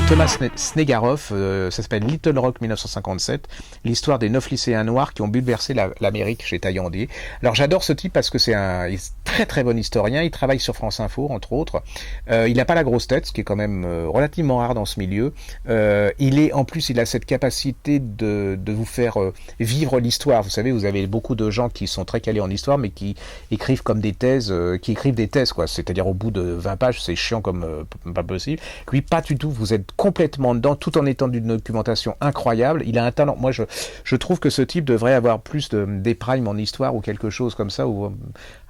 Thomas Snegarov, ça s'appelle Little Rock 1957, l'histoire des 9 lycéens noirs qui ont bouleversé l'Amérique chez Taillandier. Alors j'adore ce type parce que il est très très bon historien, il travaille sur France Info entre autres, il n'a pas la grosse tête, ce qui est quand même relativement rare dans ce milieu, en plus il a cette capacité de vous faire vivre l'histoire. Vous savez, vous avez beaucoup de gens qui sont très calés en histoire mais qui écrivent comme des thèses, quoi, c'est-à-dire au bout de 20 pages, c'est chiant comme pas possible. Lui, pas du tout, vous êtes complètement dedans, tout en étant d'une documentation incroyable. Il a un talent. Moi, je trouve que ce type devrait avoir plus des primes en histoire ou quelque chose comme ça, ou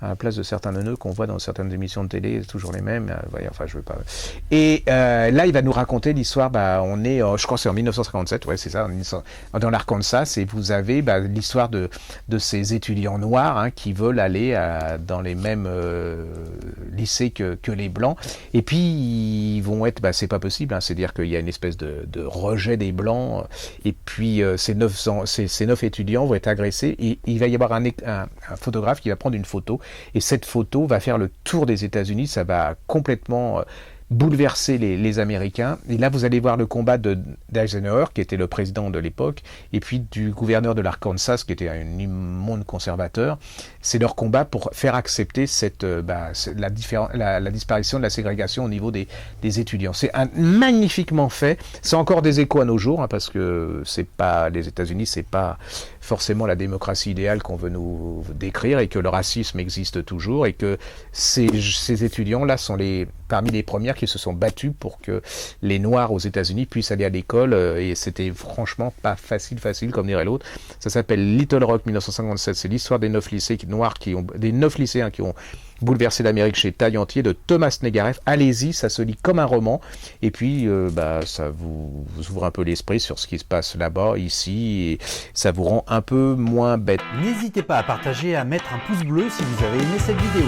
à la place de certains neuneux qu'on voit dans certaines émissions de télé, toujours les mêmes. Enfin, je veux pas. Et là, il va nous raconter l'histoire. On est, je crois, que c'est en 1957. Ouais, c'est ça, dans l'Arkansas. Et vous avez l'histoire de ces étudiants noirs qui veulent aller dans les mêmes lycées que les blancs. Et puis ils vont être, c'est pas possible. C'est-à-dire qu'il y a une espèce de rejet des blancs, et puis ces 9 étudiants vont être agressés, et il va y avoir un photographe qui va prendre une photo, et cette photo va faire le tour des États-Unis, ça va complètement bouleverser les Américains. Et là, vous allez voir le combat d'Eisenhower, qui était le président de l'époque, et puis du gouverneur de l'Arkansas, qui était un immonde conservateur. C'est leur combat pour faire accepter la disparition de la ségrégation au niveau des étudiants. C'est magnifiquement fait. C'est encore des échos à nos jours, parce que c'est pas les États-Unis, c'est pas forcément la démocratie idéale qu'on veut nous décrire, et que le racisme existe toujours, et que ces étudiants-là sont parmi les premières qui se sont battus pour que les Noirs aux États-Unis puissent aller à l'école, et c'était franchement pas facile comme dirait l'autre. Ça s'appelle Little Rock 1957, c'est l'histoire des 9 lycéens qui ont bouleversé l'Amérique chez Taillandier, de Thomas Snegarov. Allez-y, ça se lit comme un roman, et puis ça vous ouvre un peu l'esprit sur ce qui se passe là-bas, ici, et ça vous rend un peu moins bête. N'hésitez pas à partager et à mettre un pouce bleu si vous avez aimé cette vidéo.